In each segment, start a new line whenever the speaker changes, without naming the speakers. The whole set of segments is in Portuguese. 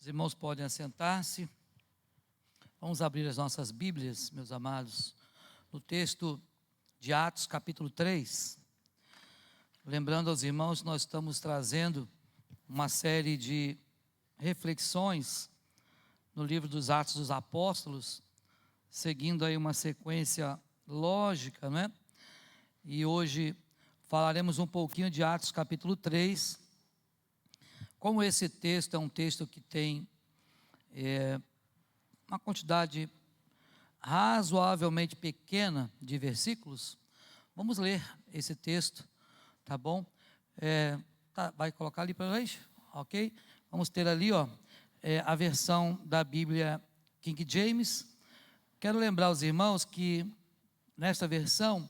Os irmãos podem assentar-se. Vamos abrir as nossas Bíblias, meus amados, no texto de Atos, capítulo 3. Lembrando aos irmãos, nós estamos trazendo uma série de reflexões no livro dos Atos dos Apóstolos, seguindo aí uma sequência lógica, né? E hoje falaremos um pouquinho de Atos, capítulo 3. Como esse texto é um texto que tem uma quantidade razoavelmente pequena de versículos, vamos ler esse texto, tá bom? Vai colocar ali para nós, ok? Vamos ter ali, a versão da Bíblia King James. Quero lembrar os irmãos que nesta versão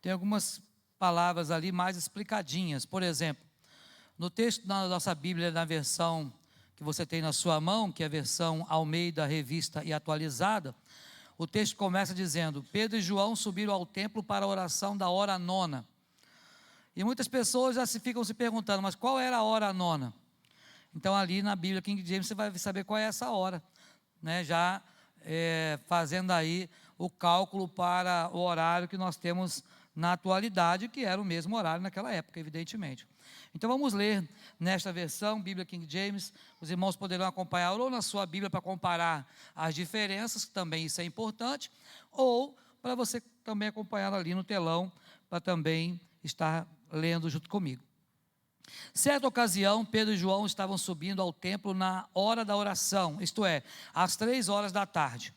tem algumas palavras ali mais explicadinhas. Por exemplo, no texto da nossa Bíblia, na versão que você tem na sua mão, que é a versão Almeida, Revista e Atualizada, o texto começa dizendo: Pedro e João subiram ao templo para a oração da hora nona. E muitas pessoas já ficam se perguntando, mas qual era a hora nona? Então ali na Bíblia King James você vai saber qual é essa hora, né? Já fazendo aí o cálculo para o horário que nós temos na atualidade, que era o mesmo horário naquela época, evidentemente. Então vamos ler nesta versão, Bíblia King James. Os irmãos poderão acompanhar ou na sua Bíblia para comparar as diferenças, que também isso é importante, ou para você também acompanhar ali no telão, para também estar lendo junto comigo. Certa ocasião, Pedro e João estavam subindo ao templo na hora da oração, isto é, às 3 horas da tarde.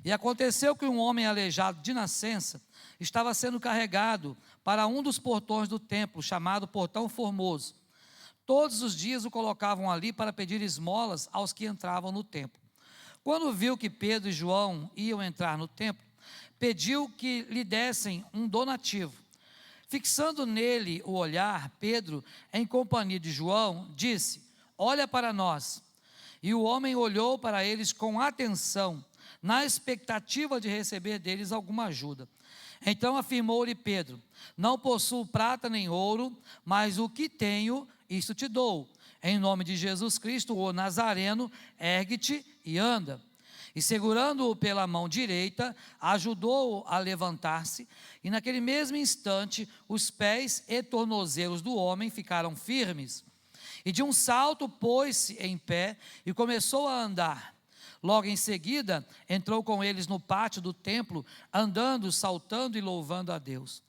E aconteceu que um homem aleijado de nascença estava sendo carregado para um dos portões do templo, chamado Portão Formoso. Todos os dias o colocavam ali para pedir esmolas aos que entravam no templo. Quando viu que Pedro e João iam entrar no templo, pediu que lhe dessem um donativo. Fixando nele o olhar, Pedro, em companhia de João, disse: olha para nós. E o homem olhou para eles com atenção, na expectativa de receber deles alguma ajuda. Então afirmou-lhe Pedro: não possuo prata nem ouro, mas o que tenho, isto te dou. Em nome de Jesus Cristo, o Nazareno, ergue-te e anda. E segurando-o pela mão direita, ajudou-o a levantar-se, e naquele mesmo instante, os pés e tornozelos do homem ficaram firmes. E de um salto pôs-se em pé e começou a andar. Logo em seguida, entrou com eles no pátio do templo, andando, saltando e louvando a Deus.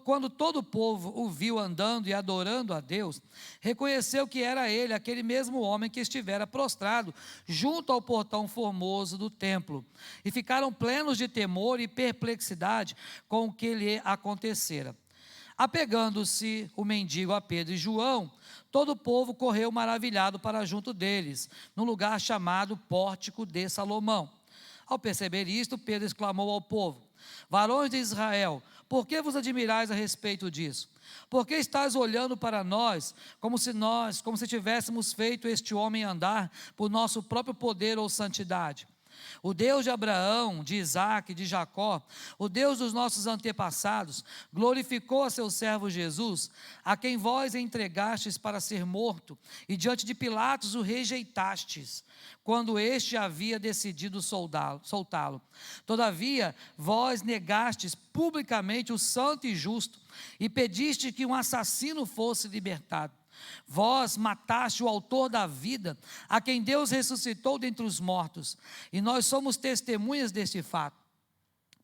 Quando todo o povo o viu andando e adorando a Deus, reconheceu que era ele, aquele mesmo homem que estivera prostrado junto ao portão formoso do templo. E ficaram plenos de temor e perplexidade com o que lhe acontecera. Apegando-se o mendigo a Pedro e João, todo o povo correu maravilhado para junto deles, no lugar chamado Pórtico de Salomão. Ao perceber isto, Pedro exclamou ao povo: varões de Israel, por que vos admirais a respeito disso? Por que estáis olhando para nós, como se tivéssemos feito este homem andar por nosso próprio poder ou santidade? O Deus de Abraão, de Isaque e de Jacó, o Deus dos nossos antepassados, glorificou a seu servo Jesus, a quem vós entregastes para ser morto, e diante de Pilatos o rejeitastes, quando este havia decidido soltá-lo. Todavia, vós negastes publicamente o santo e justo, e pediste que um assassino fosse libertado. Vós mataste o autor da vida, a quem Deus ressuscitou dentre os mortos, e nós somos testemunhas deste fato.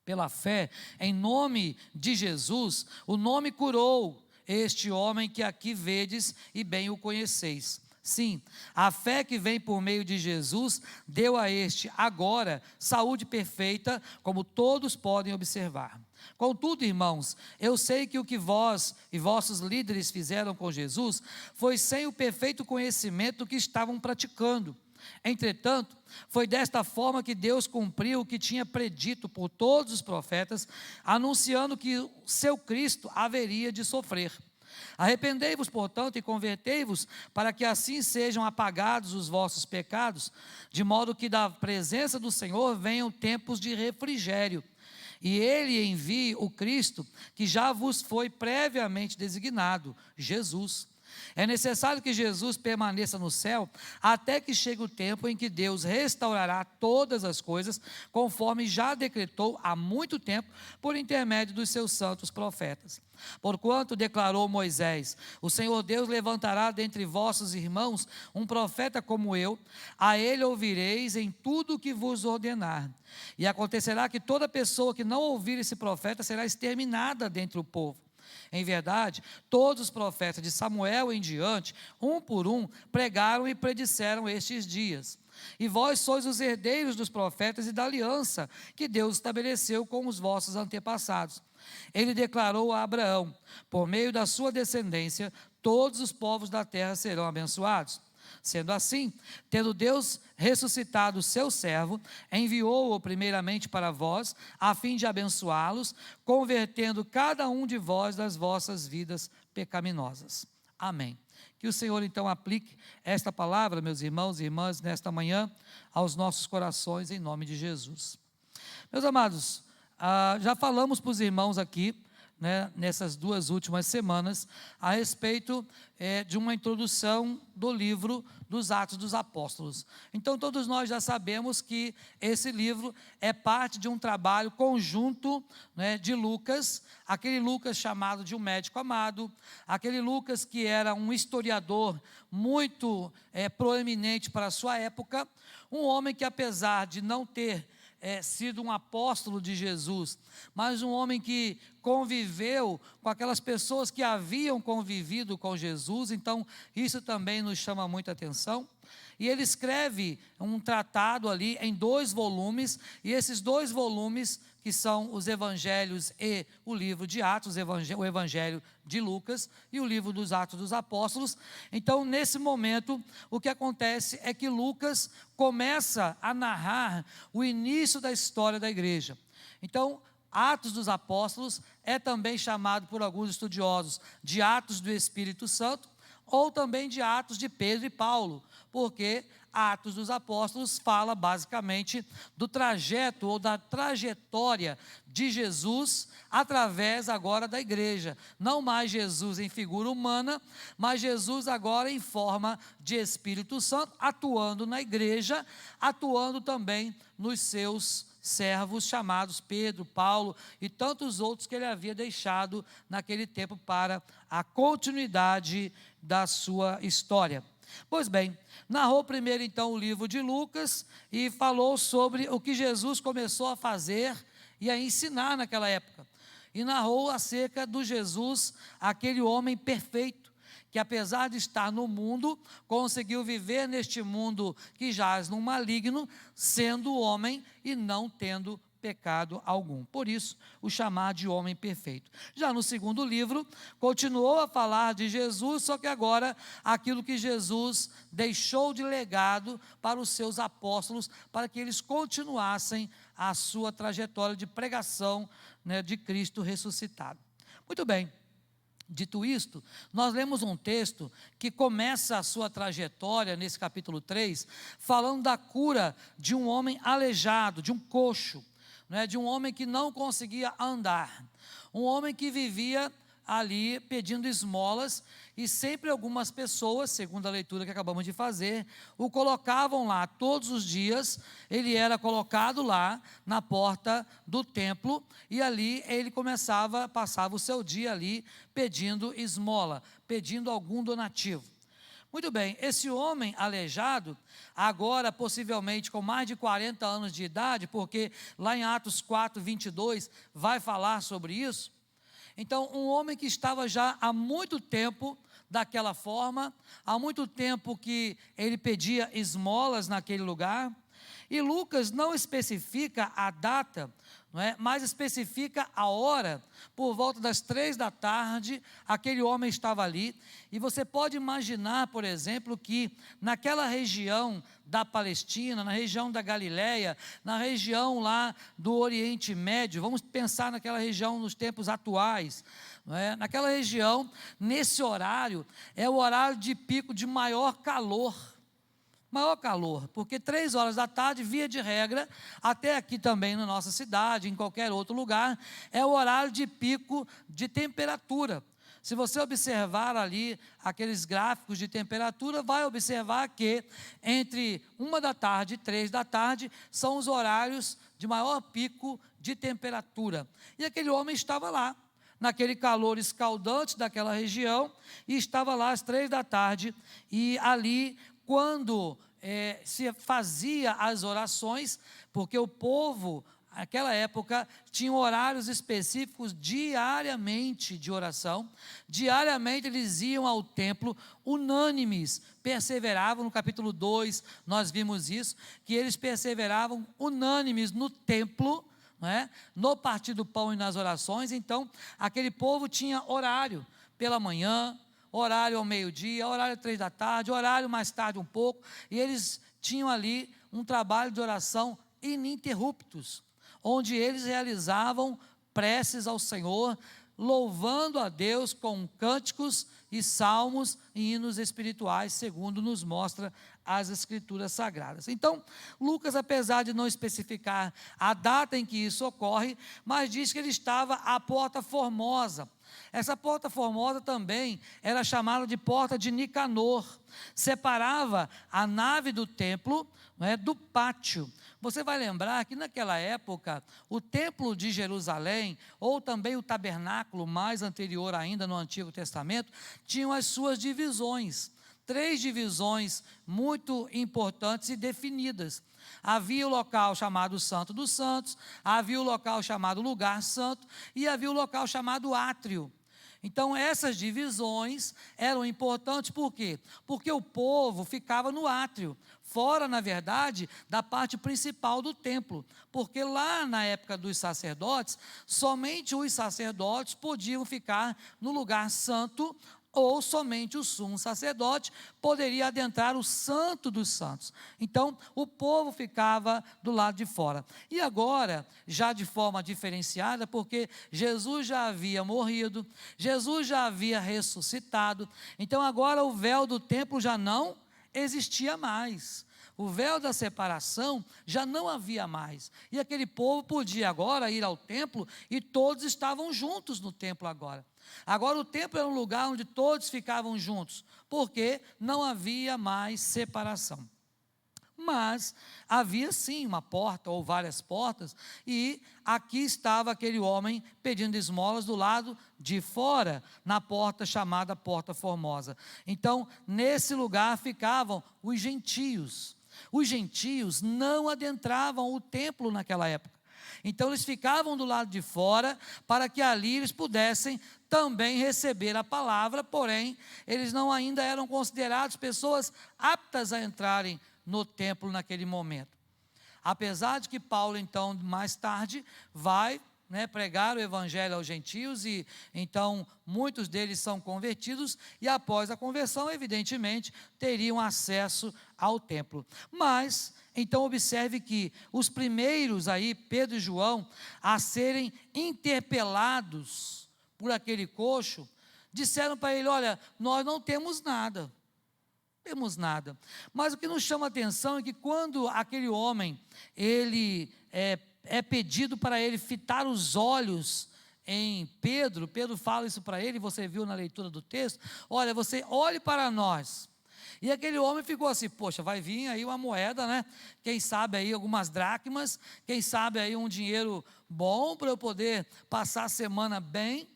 Pela fé, em nome de Jesus, o nome curou este homem que aqui vedes e bem o conheceis. Sim, a fé que vem por meio de Jesus deu a este agora saúde perfeita, como todos podem observar. Contudo, irmãos, eu sei que o que vós e vossos líderes fizeram com Jesus foi sem o perfeito conhecimento do que estavam praticando. Entretanto, foi desta forma que Deus cumpriu o que tinha predito por todos os profetas, anunciando que o seu Cristo haveria de sofrer. Arrependei-vos, portanto, e convertei-vos, para que assim sejam apagados os vossos pecados, de modo que da presença do Senhor venham tempos de refrigério, e Ele envie o Cristo, que já vos foi previamente designado, Jesus. É necessário que Jesus permaneça no céu até que chegue o tempo em que Deus restaurará todas as coisas, conforme já decretou há muito tempo, por intermédio dos seus santos profetas. Porquanto declarou Moisés: o Senhor Deus levantará dentre vossos irmãos um profeta como eu, a ele ouvireis em tudo o que vos ordenar. E acontecerá que toda pessoa que não ouvir esse profeta será exterminada dentre o povo. Em verdade, todos os profetas de Samuel em diante, um por um, pregaram e predisseram estes dias. E vós sois os herdeiros dos profetas e da aliança que Deus estabeleceu com os vossos antepassados. Ele declarou a Abraão: por meio da sua descendência, todos os povos da terra serão abençoados. Sendo assim, tendo Deus ressuscitado o seu servo, enviou-o primeiramente para vós, a fim de abençoá-los, convertendo cada um de vós das vossas vidas pecaminosas. Amém. Que o Senhor então aplique esta palavra, meus irmãos e irmãs, nesta manhã, aos nossos corações, em nome de Jesus. Meus amados, já falamos para os irmãos aqui, nessas 2 últimas semanas, a respeito de uma introdução do livro dos Atos dos Apóstolos. Então, todos nós já sabemos que esse livro é parte de um trabalho conjunto, de Lucas, aquele Lucas chamado de um médico amado, aquele Lucas que era um historiador muito proeminente para a sua época, um homem que, apesar de não ter sido um apóstolo de Jesus, mas um homem que conviveu com aquelas pessoas que haviam convivido com Jesus, então isso também nos chama muita atenção. E ele escreve um tratado ali em 2 volumes, e esses 2 volumes, que são os Evangelhos e o livro de Atos, o Evangelho de Lucas e o livro dos Atos dos Apóstolos. Então, nesse momento, o que acontece é que Lucas começa a narrar o início da história da igreja. Então, Atos dos Apóstolos é também chamado por alguns estudiosos de Atos do Espírito Santo, ou também de Atos de Pedro e Paulo, porque Atos dos Apóstolos fala basicamente do trajeto ou da trajetória de Jesus através agora da igreja. Não mais Jesus em figura humana, mas Jesus agora em forma de Espírito Santo, atuando na igreja, atuando também nos seus servos chamados Pedro, Paulo e tantos outros que ele havia deixado naquele tempo para a continuidade da sua história. Pois bem, narrou primeiro então o livro de Lucas e falou sobre o que Jesus começou a fazer e a ensinar naquela época. E narrou acerca do Jesus, aquele homem perfeito, que apesar de estar no mundo, conseguiu viver neste mundo que jaz no maligno, sendo homem e não tendo pecado algum. Por isso, o chamar de homem perfeito. Já no segundo livro, continuou a falar de Jesus, só que agora, aquilo que Jesus deixou de legado para os seus apóstolos, para que eles continuassem a sua trajetória de pregação, de Cristo ressuscitado. Muito bem. Dito isto, nós lemos um texto que começa a sua trajetória, nesse capítulo 3, falando da cura de um homem aleijado, de um coxo, de um homem que não conseguia andar, um homem que vivia ali pedindo esmolas, e sempre algumas pessoas, segundo a leitura que acabamos de fazer, o colocavam lá todos os dias. Ele era colocado lá na porta do templo, e ali ele passava o seu dia ali pedindo esmola, pedindo algum donativo. Muito bem, esse homem aleijado, agora possivelmente com mais de 40 anos de idade, porque lá em Atos 4, 22, vai falar sobre isso. Então, um homem que estava já há muito tempo daquela forma, há muito tempo que ele pedia esmolas naquele lugar, e Lucas não especifica a data, mas especifica a hora. Por volta das 3 da tarde, aquele homem estava ali, e você pode imaginar, por exemplo, que naquela região da Palestina, na região da Galileia, na região lá do Oriente Médio, vamos pensar naquela região nos tempos atuais, naquela região, nesse horário, é o horário de pico de maior calor, porque 3 horas da tarde, via de regra, até aqui também na nossa cidade, em qualquer outro lugar, é o horário de pico de temperatura. Se você observar ali aqueles gráficos de temperatura, vai observar que entre 1 da tarde e 3 da tarde são os horários de maior pico de temperatura. E aquele homem estava lá, naquele calor escaldante daquela região, e estava lá às 3 da tarde, e ali, quando se fazia as orações, porque o povo, naquela época, tinha horários específicos diariamente de oração. Diariamente eles iam ao templo, unânimes, perseveravam. No capítulo 2 nós vimos isso, que eles perseveravam unânimes no templo, não é? No partir do pão e nas orações. Então aquele povo tinha horário pela manhã, horário ao meio-dia, horário às 3 da tarde, horário mais tarde um pouco, e eles tinham ali um trabalho de oração ininterruptos, onde eles realizavam preces ao Senhor, louvando a Deus com cânticos e salmos e hinos espirituais, segundo nos mostra as Escrituras Sagradas. Então, Lucas, apesar de não especificar a data em que isso ocorre, mas diz que ele estava à Porta Formosa. Essa Porta Formosa também era chamada de Porta de Nicanor, separava a nave do templo, do pátio. Você vai lembrar que naquela época, o templo de Jerusalém, ou também o tabernáculo mais anterior ainda no Antigo Testamento, tinham as suas divisões, 3 divisões muito importantes e definidas. Havia o local chamado Santo dos Santos, havia o local chamado Lugar Santo, e havia o local chamado Átrio. Então essas divisões eram importantes, por quê? Porque o povo ficava no átrio, fora, na verdade, da parte principal do templo, porque lá na época dos sacerdotes, somente os sacerdotes podiam ficar no lugar santo, ou somente o sumo sacerdote poderia adentrar o santo dos santos. Então, o povo ficava do lado de fora. E agora, já de forma diferenciada, porque Jesus já havia morrido, Jesus já havia ressuscitado, então agora o véu do templo já não existia mais. O véu da separação já não havia mais, e aquele povo podia agora ir ao templo, e todos estavam juntos no templo agora. Agora o templo era um lugar onde todos ficavam juntos, porque não havia mais separação. Mas havia sim uma porta ou várias portas, e aqui estava aquele homem pedindo esmolas do lado de fora, na porta chamada Porta Formosa. Então nesse lugar ficavam os gentios. Os gentios não adentravam o templo naquela época, então eles ficavam do lado de fora, para que ali eles pudessem também receber a palavra, porém eles não ainda eram considerados pessoas aptas a entrarem no templo naquele momento. Apesar de que Paulo então mais tarde vai pregar o evangelho aos gentios, e então muitos deles são convertidos, e após a conversão, evidentemente, teriam acesso ao templo. Mas então observe que os primeiros aí, Pedro e João, a serem interpelados por aquele coxo, disseram para ele: olha, nós não temos nada. Mas o que nos chama a atenção é que quando aquele homem, ele é pedido para ele fitar os olhos em Pedro, Pedro fala isso para ele, você viu na leitura do texto: olha, você olhe para nós. E aquele homem ficou assim: poxa, vai vir aí uma moeda, quem sabe aí algumas dracmas, quem sabe aí um dinheiro bom para eu poder passar a semana bem,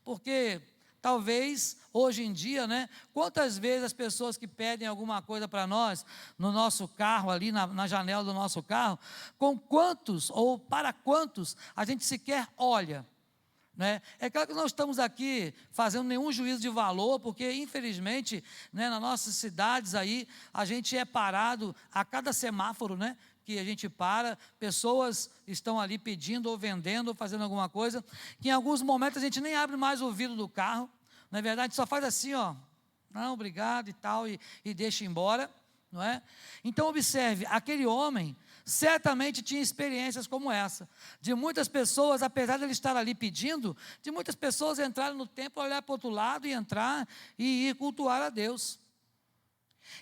porque talvez hoje em dia, quantas vezes as pessoas que pedem alguma coisa para nós, no nosso carro ali, na janela do nosso carro, com quantos ou para quantos a gente sequer olha, É claro que nós estamos aqui fazendo nenhum juízo de valor, porque infelizmente, nas nossas cidades aí, a gente é parado a cada semáforo, que a gente para, pessoas estão ali pedindo ou vendendo ou fazendo alguma coisa, que em alguns momentos a gente nem abre mais o vidro do carro, na verdade só faz assim, não, obrigado e tal, e deixa embora, não é? Então observe, aquele homem certamente tinha experiências como essa, de muitas pessoas, apesar de ele estar ali pedindo, de muitas pessoas entrarem no templo, olhar para o outro lado e entrar e ir cultuar a Deus.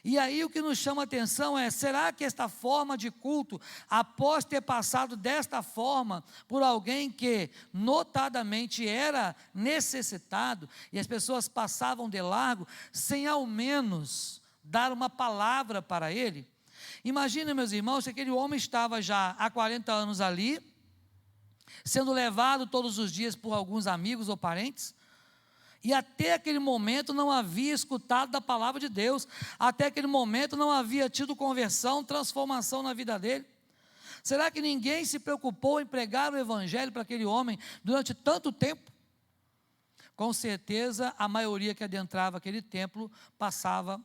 E aí o que nos chama a atenção é, será que esta forma de culto, após ter passado desta forma por alguém que notadamente era necessitado, e as pessoas passavam de largo, sem ao menos dar uma palavra para ele? Imagina, meus irmãos, se aquele homem estava já há 40 anos ali, sendo levado todos os dias por alguns amigos ou parentes, e até aquele momento não havia escutado da palavra de Deus, até aquele momento não havia tido conversão, transformação na vida dele. Será que ninguém se preocupou em pregar o evangelho para aquele homem durante tanto tempo? Com certeza a maioria que adentrava aquele templo passava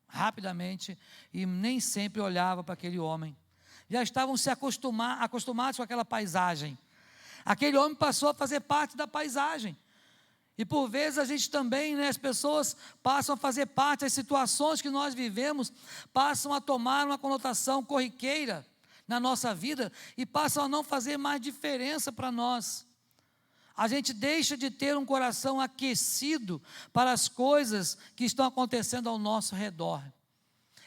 rapidamente e nem sempre olhava para aquele homem. Já estavam se acostumados com aquela paisagem. Aquele homem passou a fazer parte da paisagem. E por vezes a gente também, as pessoas passam a fazer parte, as situações que nós vivemos, passam a tomar uma conotação corriqueira na nossa vida e passam a não fazer mais diferença para nós. A gente deixa de ter um coração aquecido para as coisas que estão acontecendo ao nosso redor.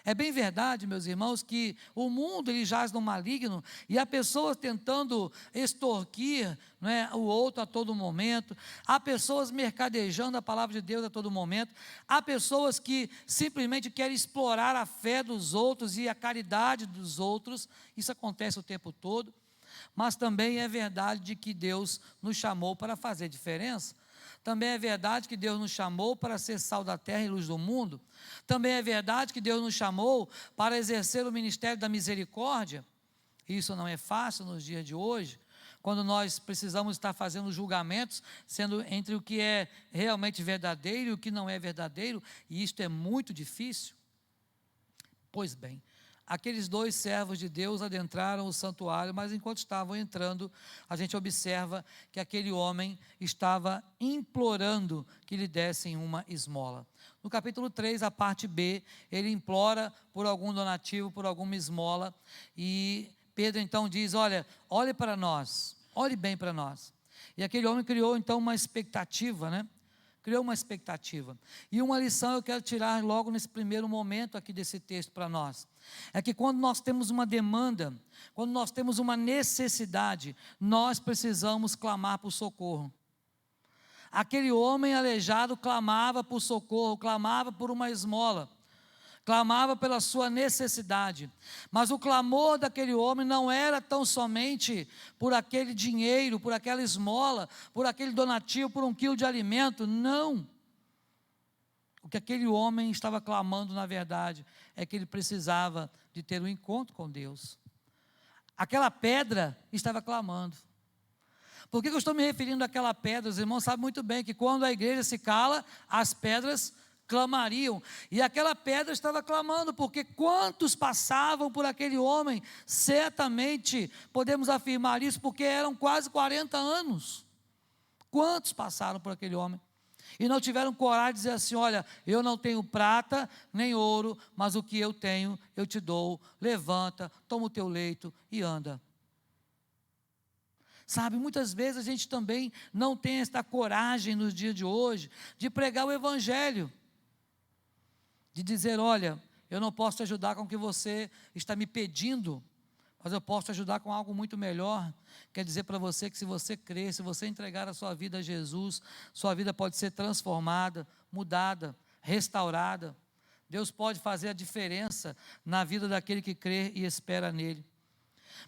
É bem verdade, meus irmãos, que o mundo ele jaz no maligno e há pessoas tentando extorquir o outro a todo momento, há pessoas mercadejando a palavra de Deus a todo momento, há pessoas que simplesmente querem explorar a fé dos outros e a caridade dos outros. Isso acontece o tempo todo, mas também é verdade de que Deus nos chamou para fazer diferença. Também é verdade que Deus nos chamou para ser sal da terra e luz do mundo. Também é verdade que Deus nos chamou para exercer o ministério da misericórdia. Isso não é fácil nos dias de hoje, quando nós precisamos estar fazendo julgamentos, sendo entre o que é realmente verdadeiro e o que não é verdadeiro, e isto é muito difícil. Pois bem, aqueles dois servos de Deus adentraram o santuário, mas enquanto estavam entrando, a gente observa que aquele homem estava implorando que lhe dessem uma esmola. No capítulo 3, a parte B, ele implora por algum donativo, por alguma esmola, e Pedro então diz, olhe para nós, olhe bem para nós. E aquele homem criou então uma expectativa, Criou uma expectativa. E uma lição eu quero tirar logo nesse primeiro momento aqui desse texto para nós. É que quando nós temos uma demanda, quando nós temos uma necessidade, nós precisamos clamar por socorro. Aquele homem aleijado clamava por socorro, clamava por uma esmola, clamava pela sua necessidade, mas o clamor daquele homem não era tão somente por aquele dinheiro, por aquela esmola, por aquele donativo, por 1 quilo de alimento, não. O que aquele homem estava clamando, na verdade, é que ele precisava de ter um encontro com Deus. Aquela pedra estava clamando. Por que eu estou me referindo àquela pedra? Os irmãos sabem muito bem que quando a igreja se cala, as pedras clamariam, e aquela pedra estava clamando, porque quantos passavam por aquele homem, certamente podemos afirmar isso, porque eram quase 40 anos, quantos passaram por aquele homem, e não tiveram coragem de dizer assim, olha, eu não tenho prata, nem ouro, mas o que eu tenho, eu te dou, levanta, toma o teu leito e anda. Sabe, muitas vezes a gente também não tem esta coragem nos dias de hoje, de pregar o evangelho, de dizer, olha, eu não posso te ajudar com o que você está me pedindo, mas eu posso te ajudar com algo muito melhor. Quer dizer para você que se você crer, se você entregar a sua vida a Jesus, sua vida pode ser transformada, mudada, restaurada. Deus pode fazer a diferença na vida daquele que crê e espera nele.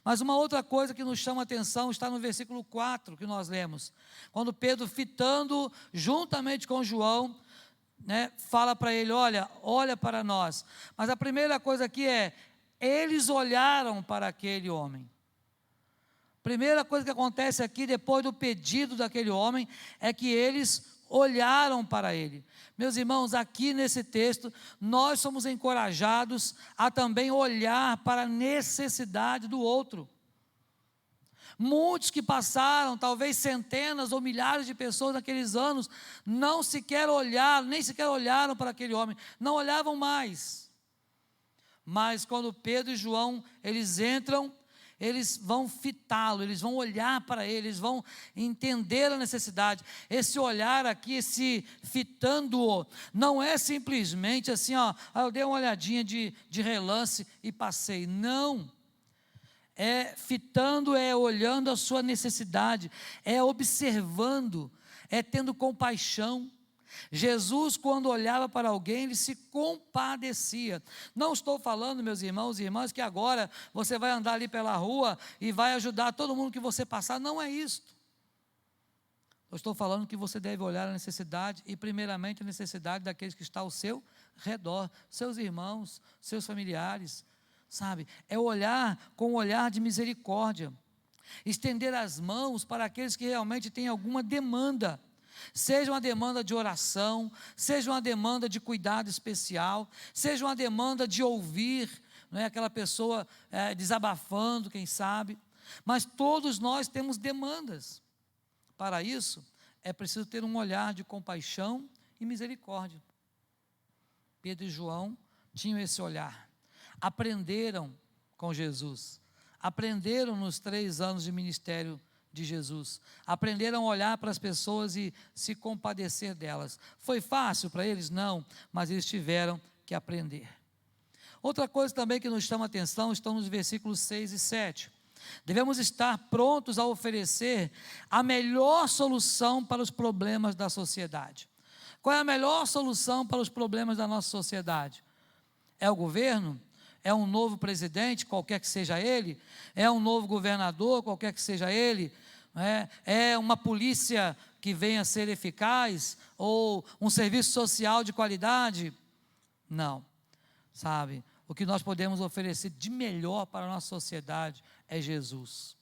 Mas uma outra coisa que nos chama a atenção está no versículo 4 que nós lemos, quando Pedro, fitando juntamente com João, fala para ele, olha para nós. Mas a primeira coisa aqui é, eles olharam para aquele homem. Primeira coisa que acontece aqui, depois do pedido daquele homem, é que eles olharam para ele. Meus irmãos, aqui nesse texto, nós somos encorajados a também olhar para a necessidade do outro. Muitos que passaram, talvez centenas ou milhares de pessoas naqueles anos, nem sequer olharam para aquele homem, não olhavam mais. Mas quando Pedro e João, eles entram, eles vão fitá-lo, eles vão olhar para ele, eles vão entender a necessidade. Esse olhar aqui, esse fitando-o, não é simplesmente assim, ó, eu dei uma olhadinha de relance e passei. Não. É fitando, é olhando a sua necessidade, é observando, é tendo compaixão. Jesus, quando olhava para alguém, ele se compadecia. Não estou falando, meus irmãos e irmãs, que agora você vai andar ali pela rua e vai ajudar todo mundo que você passar. Não é isto. Eu estou falando que você deve olhar a necessidade e, primeiramente, a necessidade daqueles que estão ao seu redor, seus irmãos, seus familiares, sabe? É olhar com um olhar de misericórdia, estender as mãos para aqueles que realmente têm alguma demanda, seja uma demanda de oração, seja uma demanda de cuidado especial, seja uma demanda de ouvir, não é, aquela pessoa desabafando, quem sabe, mas todos nós temos demandas. Para isso, é preciso ter um olhar de compaixão e misericórdia. Pedro e João tinham esse olhar. Aprenderam com Jesus, aprenderam nos 3 anos de ministério de Jesus, aprenderam a olhar para as pessoas e se compadecer delas. Foi fácil para eles? Não, mas eles tiveram que aprender. Outra coisa também que nos chama a atenção estão nos versículos 6 e 7. Devemos estar prontos a oferecer a melhor solução para os problemas da sociedade. Qual é a melhor solução para os problemas da nossa sociedade? É o governo? É um novo presidente, qualquer que seja ele? É um novo governador, qualquer que seja ele? É uma polícia que venha a ser eficaz? Ou um serviço social de qualidade? Não, sabe? O que nós podemos oferecer de melhor para a nossa sociedade é Jesus.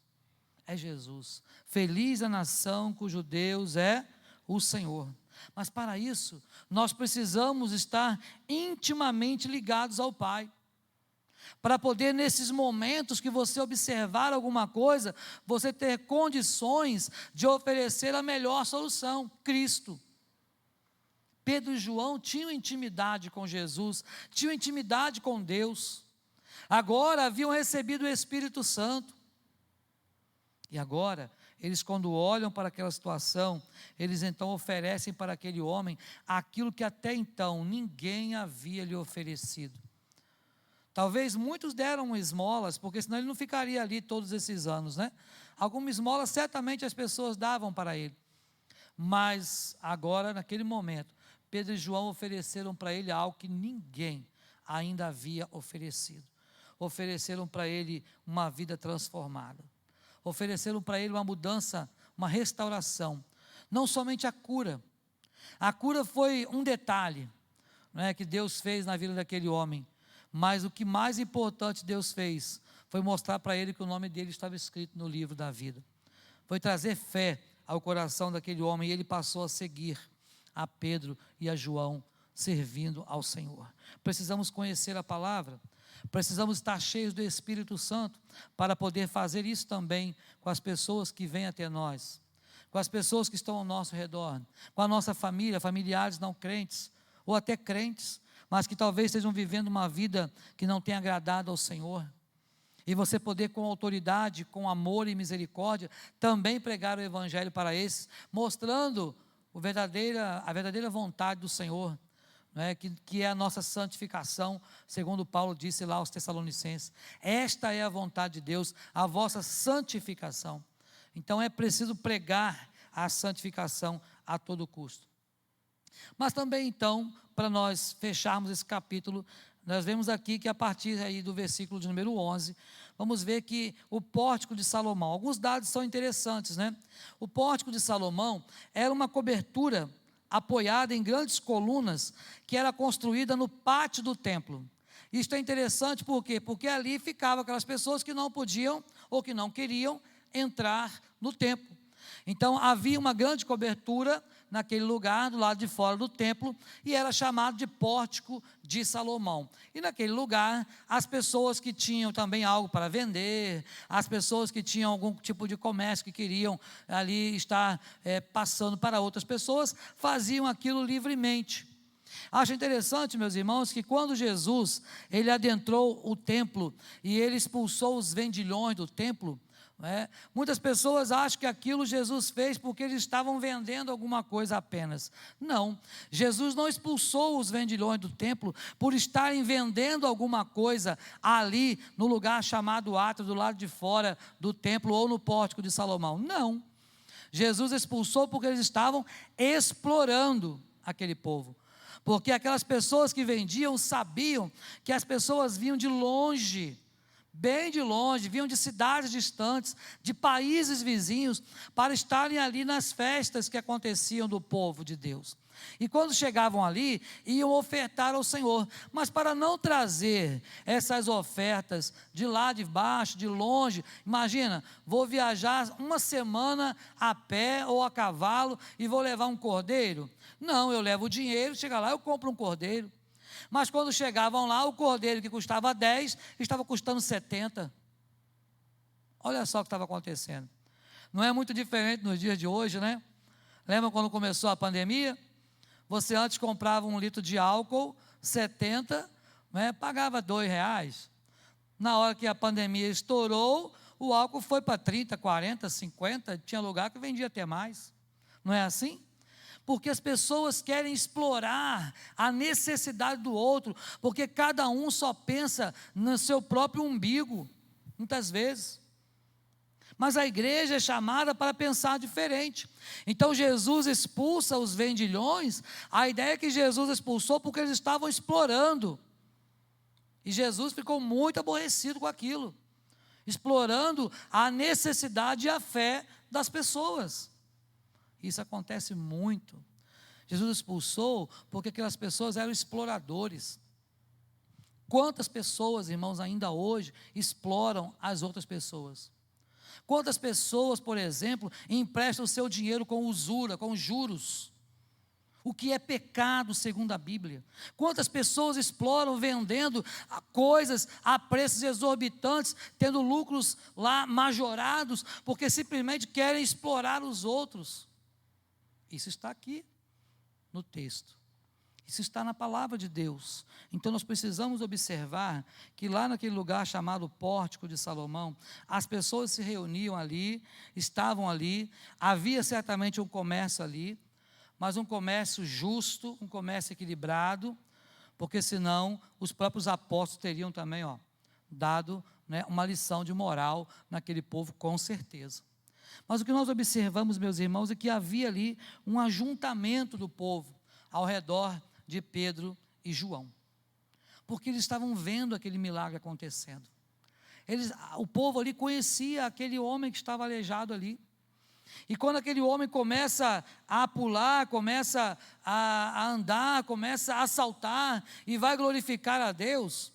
É Jesus. Feliz a nação cujo Deus é o Senhor. Mas para isso, nós precisamos estar intimamente ligados ao Pai. Para poder, nesses momentos que você observar alguma coisa, você ter condições de oferecer a melhor solução, Cristo. Pedro e João tinham intimidade com Jesus, tinham intimidade com Deus. Agora haviam recebido o Espírito Santo. E agora, eles quando olham para aquela situação, eles então oferecem para aquele homem aquilo que até então ninguém havia lhe oferecido. Talvez muitos deram esmolas, porque senão ele não ficaria ali todos esses anos, né? Alguma esmola certamente as pessoas davam para ele. Mas agora, naquele momento, Pedro e João ofereceram para ele algo que ninguém ainda havia oferecido. Ofereceram para ele uma vida transformada. Ofereceram para ele uma mudança, uma restauração. Não somente a cura. A cura foi um detalhe, né, que Deus fez na vida daquele homem. Mas o que mais importante Deus fez foi mostrar para ele que o nome dele estava escrito no livro da vida. Foi trazer fé ao coração daquele homem e ele passou a seguir a Pedro e a João, servindo ao Senhor. Precisamos conhecer a palavra, precisamos estar cheios do Espírito Santo para poder fazer isso também com as pessoas que vêm até nós, com as pessoas que estão ao nosso redor, com a nossa família, familiares não crentes ou até crentes, mas que talvez estejam vivendo uma vida que não tenha agradado ao Senhor. E você poder com autoridade, com amor e misericórdia, também pregar o Evangelho para esses, mostrando a verdadeira vontade do Senhor, né, que é a nossa santificação, segundo Paulo disse lá aos Tessalonicenses. Esta é a vontade de Deus, a vossa santificação. Então é preciso pregar a santificação a todo custo. Mas também então, para nós fecharmos esse capítulo, nós vemos aqui que a partir aí do versículo de número 11, vamos ver que o pórtico de Salomão, alguns dados são interessantes, né? O pórtico de Salomão era uma cobertura apoiada em grandes colunas que era construída no pátio do templo. Isto é interessante por quê? Porque ali ficavam aquelas pessoas que não podiam ou que não queriam entrar no templo. Então havia uma grande cobertura naquele lugar, do lado de fora do templo, e era chamado de pórtico de Salomão. E naquele lugar, as pessoas que tinham também algo para vender, as pessoas que tinham algum tipo de comércio que queriam ali estar passando para outras pessoas, faziam aquilo livremente. Acho interessante, meus irmãos, que quando Jesus, ele adentrou o templo e ele expulsou os vendilhões do templo, muitas pessoas acham que aquilo Jesus fez porque eles estavam vendendo alguma coisa apenas. Não, Jesus não expulsou os vendilhões do templo por estarem vendendo alguma coisa ali no lugar chamado átrio, do lado de fora do templo ou no pórtico de Salomão. Não, Jesus expulsou porque eles estavam explorando aquele povo. Porque aquelas pessoas que vendiam sabiam que as pessoas vinham de longe, bem de longe, vinham de cidades distantes, de países vizinhos, para estarem ali nas festas que aconteciam do povo de Deus. E quando chegavam ali, iam ofertar ao Senhor, mas para não trazer essas ofertas de lá de baixo, de longe, imagina, vou viajar uma semana a pé ou a cavalo e vou levar um cordeiro? Não, eu levo o dinheiro, chega lá, eu compro um cordeiro. Mas quando chegavam lá, o cordeiro que custava 10, estava custando 70. Olha só o que estava acontecendo. Não é muito diferente nos dias de hoje, né? Lembra quando começou a pandemia? Você antes comprava 1 litro de álcool, 70, pagava R$2. Na hora que a pandemia estourou, o álcool foi para 30, 40, 50, tinha lugar que vendia até mais. Não é assim? Porque as pessoas querem explorar a necessidade do outro, porque cada um só pensa no seu próprio umbigo, muitas vezes. Mas a igreja é chamada para pensar diferente. Então Jesus expulsa os vendilhões, a ideia é que Jesus expulsou porque eles estavam explorando. E Jesus ficou muito aborrecido com aquilo, explorando a necessidade e a fé das pessoas. Isso acontece muito. Jesus expulsou porque aquelas pessoas eram exploradores. Quantas pessoas, irmãos, ainda hoje exploram as outras pessoas? Quantas pessoas, por exemplo, emprestam o seu dinheiro com usura, com juros? O que é pecado segundo a Bíblia? Quantas pessoas exploram vendendo coisas a preços exorbitantes, tendo lucros lá majorados, porque simplesmente querem explorar os outros? Isso está aqui no texto. Isso está na palavra de Deus. Então nós precisamos observar que lá naquele lugar chamado Pórtico de Salomão, as pessoas se reuniam ali, estavam ali, havia certamente um comércio ali, mas um comércio justo, um comércio equilibrado, porque senão os próprios apóstolos teriam também dado uma lição de moral naquele povo, com certeza. Mas o que nós observamos, meus irmãos, é que havia ali um ajuntamento do povo ao redor de Pedro e João, porque eles estavam vendo aquele milagre acontecendo. O povo ali conhecia aquele homem que estava aleijado ali, e quando aquele homem começa a pular, começa a andar, começa a saltar e vai glorificar a Deus,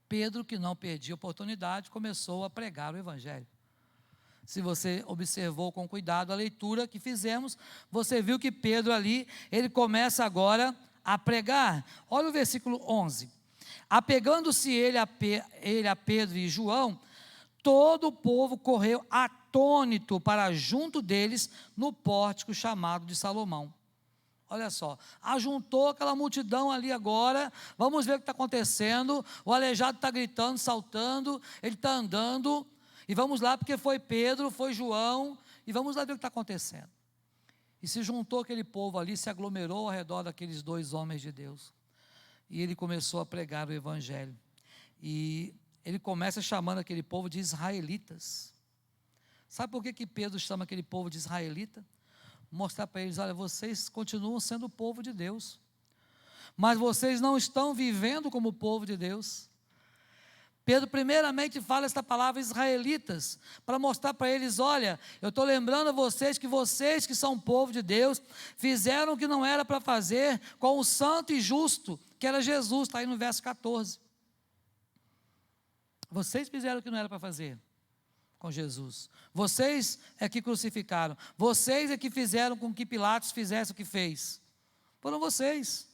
Pedro, que não perdia a oportunidade, começou a pregar o evangelho. Se você observou com cuidado a leitura que fizemos, você viu que Pedro ali, ele começa agora a pregar. Olha o versículo 11. Apegando-se ele a Pedro e João, todo o povo correu atônito para junto deles no pórtico chamado de Salomão. Olha só, ajuntou aquela multidão ali agora, vamos ver o que está acontecendo, o aleijado está gritando, saltando, ele está andando, e vamos lá porque foi Pedro, foi João, e vamos lá ver o que está acontecendo. E se juntou aquele povo ali, se aglomerou ao redor daqueles 2 homens de Deus, e ele começou a pregar o evangelho, e ele começa chamando aquele povo de israelitas. Sabe por que Pedro chama aquele povo de israelita? Mostrar para eles, olha, vocês continuam sendo o povo de Deus, mas vocês não estão vivendo como o povo de Deus. Pedro primeiramente fala esta palavra israelitas, para mostrar para eles, olha, eu estou lembrando a vocês que são povo de Deus, fizeram o que não era para fazer com o santo e justo, que era Jesus, está aí no verso 14. Vocês fizeram o que não era para fazer com Jesus. Vocês é que crucificaram. Vocês é que fizeram com que Pilatos fizesse o que fez. Foram vocês.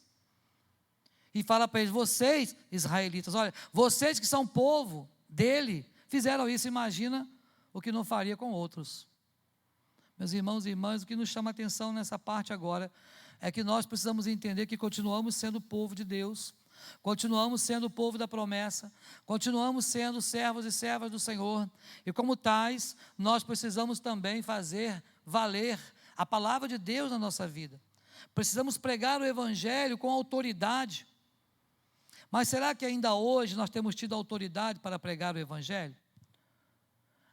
E fala para eles, vocês, israelitas, olha, vocês que são povo dele, fizeram isso, imagina o que não faria com outros. Meus irmãos e irmãs, o que nos chama a atenção nessa parte agora, é que nós precisamos entender que continuamos sendo o povo de Deus, continuamos sendo o povo da promessa, continuamos sendo servos e servas do Senhor, e como tais, nós precisamos também fazer valer a palavra de Deus na nossa vida. Precisamos pregar o Evangelho com autoridade. Mas será que ainda hoje nós temos tido autoridade para pregar o Evangelho?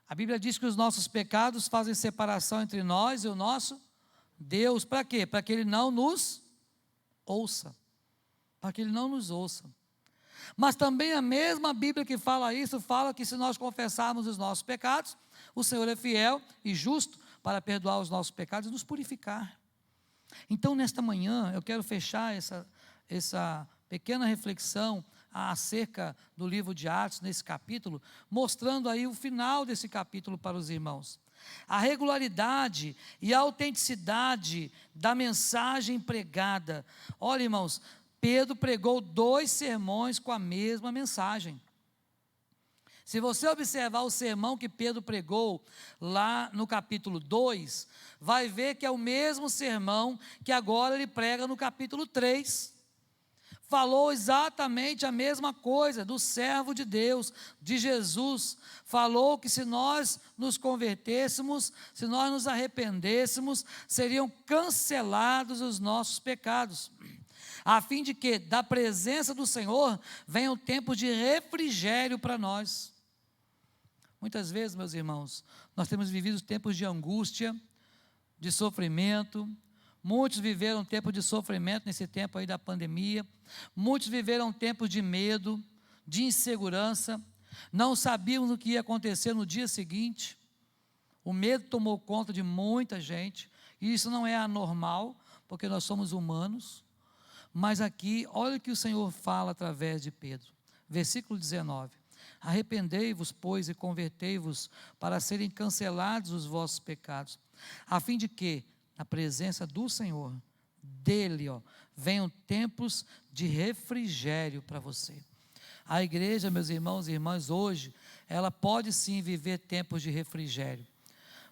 A Bíblia diz que os nossos pecados fazem separação entre nós e o nosso Deus. Para quê? Para que Ele não nos ouça. Para que Ele não nos ouça. Mas também a mesma Bíblia que fala isso, fala que se nós confessarmos os nossos pecados, o Senhor é fiel e justo para perdoar os nossos pecados e nos purificar. Então, nesta manhã, eu quero fechar essa pequena reflexão acerca do livro de Atos, nesse capítulo, mostrando aí o final desse capítulo para os irmãos. A regularidade e a autenticidade da mensagem pregada. Olha, irmãos, Pedro pregou 2 sermões com a mesma mensagem. Se você observar o sermão que Pedro pregou lá no capítulo 2, vai ver que é o mesmo sermão que agora ele prega no capítulo 3. Falou exatamente a mesma coisa do servo de Deus, de Jesus. Falou que se nós nos convertêssemos, se nós nos arrependêssemos, seriam cancelados os nossos pecados, a fim de que da presença do Senhor venham tempos de refrigério para nós. Muitas vezes, meus irmãos, nós temos vivido tempos de angústia, de sofrimento. Muitos viveram tempo de sofrimento nesse tempo aí da pandemia. Muitos viveram tempos de medo, de insegurança. Não sabíamos o que ia acontecer no dia seguinte. O medo tomou conta de muita gente. E isso não é anormal, porque nós somos humanos. Mas aqui, olha o que o Senhor fala através de Pedro. Versículo 19. Arrependei-vos, pois, e convertei-vos, para serem cancelados os vossos pecados, a fim de que, na presença do Senhor, dele, venham tempos de refrigério para você. A igreja, meus irmãos e irmãs, hoje, ela pode sim viver tempos de refrigério,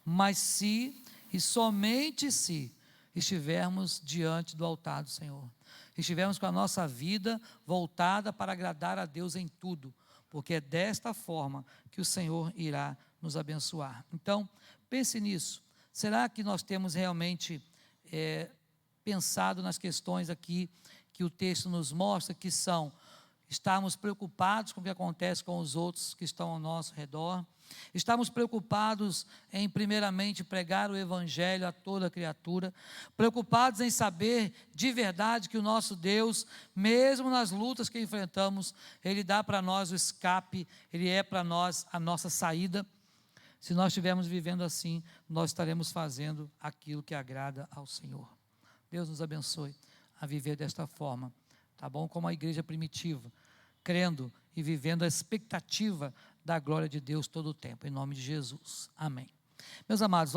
mas se, e somente se, estivermos diante do altar do Senhor, estivermos com a nossa vida voltada para agradar a Deus em tudo, porque é desta forma que o Senhor irá nos abençoar. Então, pense nisso. Será que nós temos realmente pensado nas questões aqui que o texto nos mostra, que são estarmos preocupados com o que acontece com os outros que estão ao nosso redor, estamos preocupados em primeiramente pregar o Evangelho a toda criatura, preocupados em saber de verdade que o nosso Deus, mesmo nas lutas que enfrentamos, Ele dá para nós o escape, Ele é para nós a nossa saída. Se nós estivermos vivendo assim, nós estaremos fazendo aquilo que agrada ao Senhor. Deus nos abençoe a viver desta forma, tá bom? Como a igreja primitiva, crendo e vivendo a expectativa da glória de Deus todo o tempo, em nome de Jesus. Amém. Meus amados, vamos